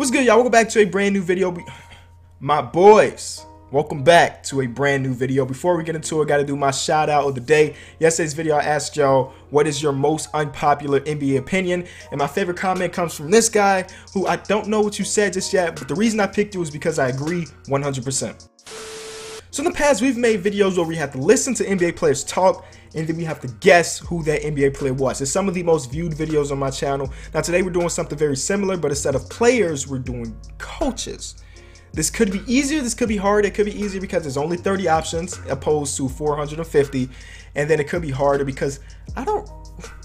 What's good, y'all? Welcome back to a brand new video. My boys, welcome back to a brand new video. Before we get into it, I gotta do my shout out of the day. Yesterday's video, I asked y'all, what is your most unpopular NBA opinion? And my favorite comment comes from this guy, who I don't know what you said just yet, but the reason I picked you is because I agree 100%. So in the past, we've made videos where we have to listen to NBA players talk, and then we have to guess who that NBA player was. It's some of the most viewed videos on my channel. Now today we're doing something very similar, but instead of players, we're doing coaches. This could be easier, this could be hard. It could be easier because there's only 30 options opposed to 450. And then it could be harder because I don't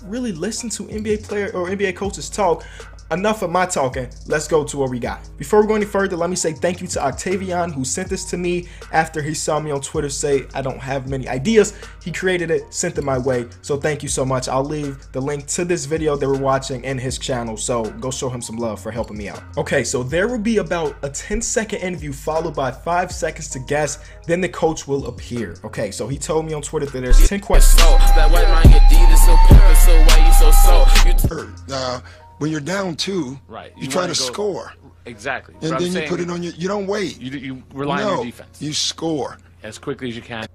really listen to NBA player or NBA coaches talk. Enough of my talking, let's go to what we got. Before we go any further, let me say thank you to Octavian, who sent this to me after he saw me on Twitter say I don't have many ideas. He created it, sent it my way, so thank you so much. I'll leave the link to this video that we're watching in his channel, so go show him some love for helping me out. Okay, so there will be about a 10-second interview followed by 5 seconds to guess, then the coach will appear. Okay, so he told me on Twitter that there's 10 questions. When you're down two, right, you try to score. Exactly. And then you put it on you don't wait. You rely on your defense. You score. As quickly as you can.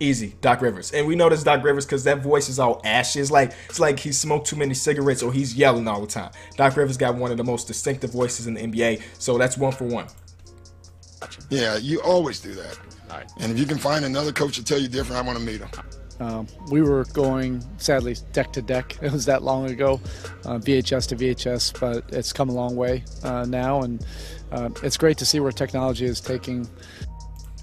Easy, Doc Rivers. And we know this Doc Rivers because that voice is all ashy. It's like he smoked too many cigarettes or he's yelling all the time. Doc Rivers got one of the most distinctive voices in the NBA, so that's 1 for 1. Yeah, you always do that. All right. And if you can find another coach to tell you different, I want to meet him. We were going, sadly, deck to deck. It was that long ago, VHS to VHS, but it's come a long way now, and it's great to see where technology is taking.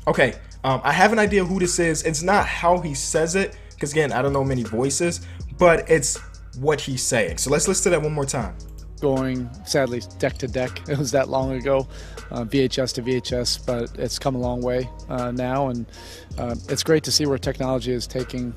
Okay, I have an idea who this is. It's not how he says it, because again, I don't know many voices, but it's what he's saying. So let's listen to that one more time. Going, sadly, deck to deck. It was that long ago, VHS to VHS, but it's come a long way now, and it's great to see where technology is taking.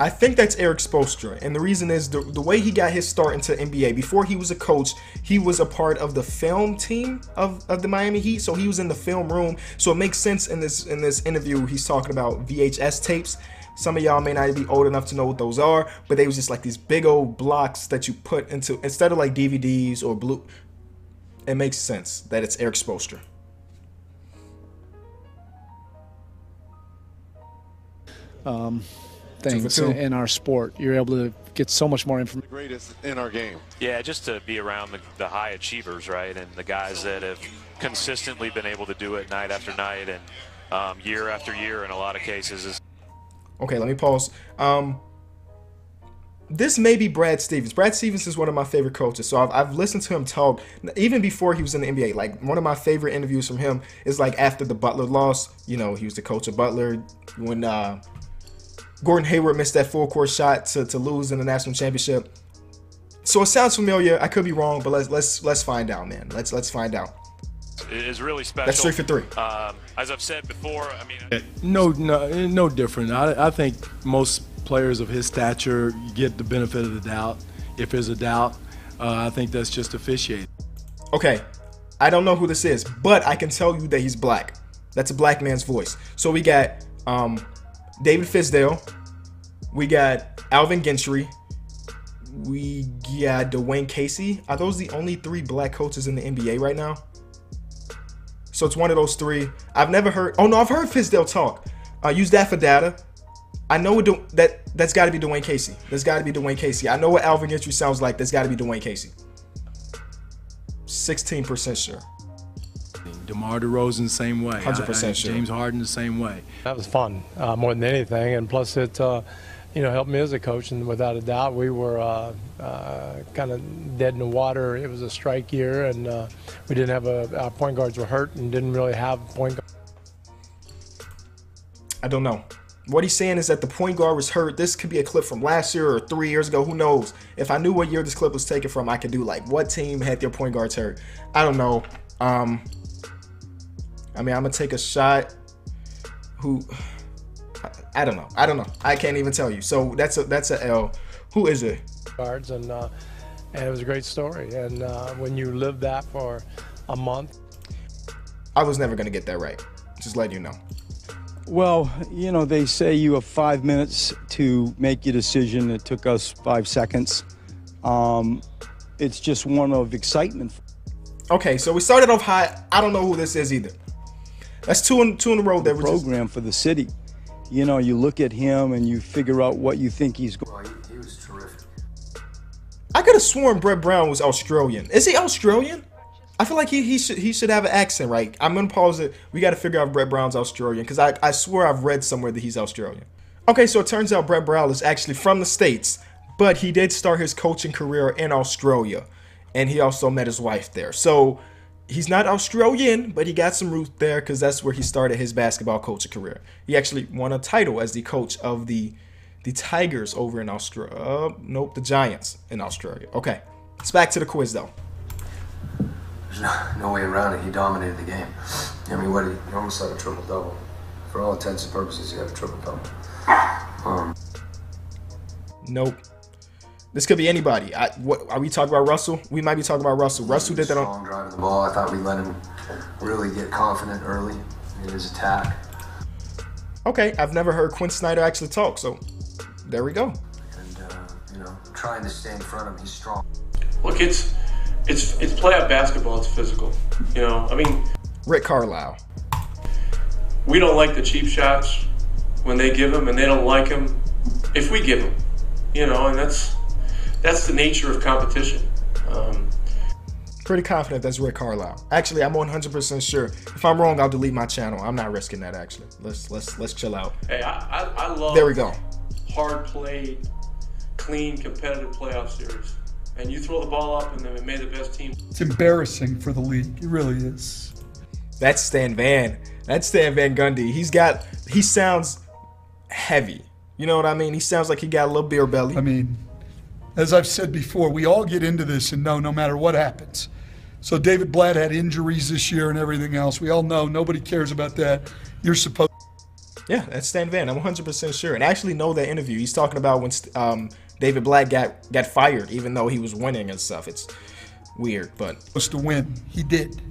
I think that's Eric Spoelstra, and the reason is the way he got his start into NBA. Before he was a coach, he was a part of the film team of the Miami Heat, so he was in the film room. So it makes sense in this interview he's talking about VHS tapes. Some of y'all may not be old enough to know what those are, but they was just like these big old blocks that you put into, instead of like DVDs or blue. It makes sense that it's Eric Spoelstra. Things in our sport. You're able to get so much more information. The greatest in our game. Yeah, just to be around the high achievers, right, and the guys that have consistently been able to do it night after night and year after year in a lot of cases. Okay, let me pause. This may be Brad Stevens. Brad Stevens is one of my favorite coaches, so I've listened to him talk even before he was in the NBA. Like, one of my favorite interviews from him is like after the Butler loss. You know, he was the coach of Butler when Gordon Hayward missed that full court shot to lose in the national championship. So it sounds familiar. I could be wrong, but let's find out, man. Let's find out. It is really special. That's 3 for 3. As I've said before, I mean, no different. I think most players of his stature get the benefit of the doubt. If there's a doubt, I think that's just officiating. Okay, I don't know who this is, but I can tell you that he's black. That's a black man's voice. So we got David Fizdale, we got Alvin Gentry, we got Dwayne Casey. Are those the only 3 black coaches in the NBA right now? So it's one of those 3. I've never heard. Oh no, I've heard Fizdale talk. Use that for data. I know that's got to be Dwayne Casey. That's got to be Dwayne Casey. I know what Alvin Gentry sounds like. That's got to be Dwayne Casey. 16% sure. DeMar DeRozan, same way. 100% sure. James Harden, the same way. That was fun, more than anything, and plus it, helped me as a coach. And without a doubt, we were kind of dead in the water. It was a strike year, and we didn't have our point guards were hurt and didn't really have point guards. I don't know. What he's saying is that the point guard was hurt. This could be a clip from last year or 3 years ago. Who knows? If I knew what year this clip was taken from, I could do like what team had their point guards hurt. I don't know. I mean, I'm gonna take a shot. I don't know. I can't even tell you. So that's a L. Who is it? Guards, and it was a great story. And when you live that for a month, I was never gonna get that right. Just letting you know. Well, you know, they say you have 5 minutes to make your decision. It took us 5 seconds. It's just one of excitement. Okay, so we started off high. I don't know who this is either. That's two in a row. That program for the city. You know, you look at him and you figure out what you think he's going. Well, he was terrific. I could have sworn Brett Brown was Australian. Is he Australian? I feel like he should have an accent, right? I'm gonna pause it. We got to figure out if Brett Brown's Australian, because I swear I've read somewhere that he's Australian. Okay, so it turns out Brett Brown is actually from the States, but he did start his coaching career in Australia, and he also met his wife there. So he's not Australian, but he got some roots there because that's where he started his basketball coaching career. He actually won a title as the coach of the Tigers over in Australia. Nope, the Giants in Australia. Okay, it's back to the quiz though. There's no way around it. He dominated the game. I mean, what? He almost had a triple-double. For all intents and purposes, he had a triple-double. Nope. This could be anybody. What are we talking about? Russell? We might be talking about Russell. Russell did that on. Strong driving the ball. I thought we let him really get confident early in his attack. Okay, I've never heard Quinn Snyder actually talk, so there we go. And you know, trying to stay in front of him. He's strong. Look, it's playoff basketball. It's physical. You know, I mean, Rick Carlisle. we don't like the cheap shots when they give them, and they don't like them if we give them. You know, and that's the nature of competition. Pretty confident that's Rick Carlisle. Actually, I'm 100% sure. If I'm wrong, I'll delete my channel. I'm not risking that. Actually, let's chill out. Hey, I love. There we go. Hard played, clean, competitive playoff series. And you throw the ball up, and then it made the best team. It's embarrassing for the league. It really is. That's Stan Van. That's Stan Van Gundy. He sounds heavy. You know what I mean? He sounds like he got a little beer belly. I mean, as I've said before, we all get into this and know no matter what happens. So David Blatt had injuries this year and everything else. We all know nobody cares about that. You're supposed. Yeah, that's Stan Van. I'm 100% sure. And I actually know that interview. He's talking about when David Blatt got fired, even though he was winning and stuff. It's weird, but supposed to win. He did.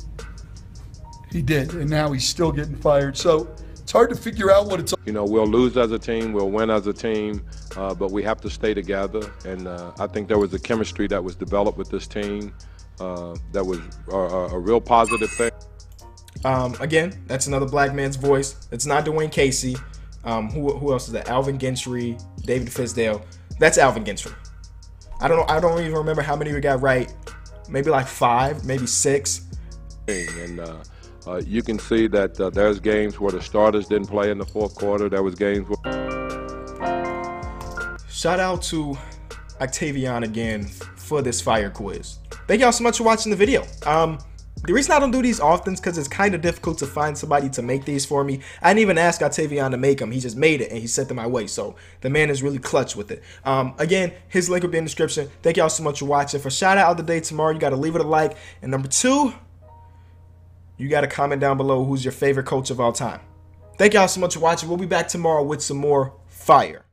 He did, and now he's still getting fired. So it's hard to figure out what it's. You know, we'll lose as a team, we'll win as a team, but we have to stay together. And I think there was a chemistry that was developed with this team that was a real positive thing. Again, that's another black man's voice. It's not Dwayne Casey. Who else is that? Alvin Gentry, David Fisdale. That's Alvin Gentry. I don't even remember how many we got right. Maybe like 5, maybe 6. And you can see that there's games where the starters didn't play in the fourth quarter. There was games where. Shout out to Octavian again for this fire quiz. Thank y'all so much for watching the video. The reason I don't do these often is because it's kind of difficult to find somebody to make these for me. I didn't even ask Octavian to make them. He just made it and he sent them my way. So the man is really clutch with it. Again, his link will be in the description. Thank y'all so much for watching. For shout out of the day tomorrow, you got to leave it a like. And number 2, you got to comment down below who's your favorite coach of all time. Thank y'all so much for watching. We'll be back tomorrow with some more fire.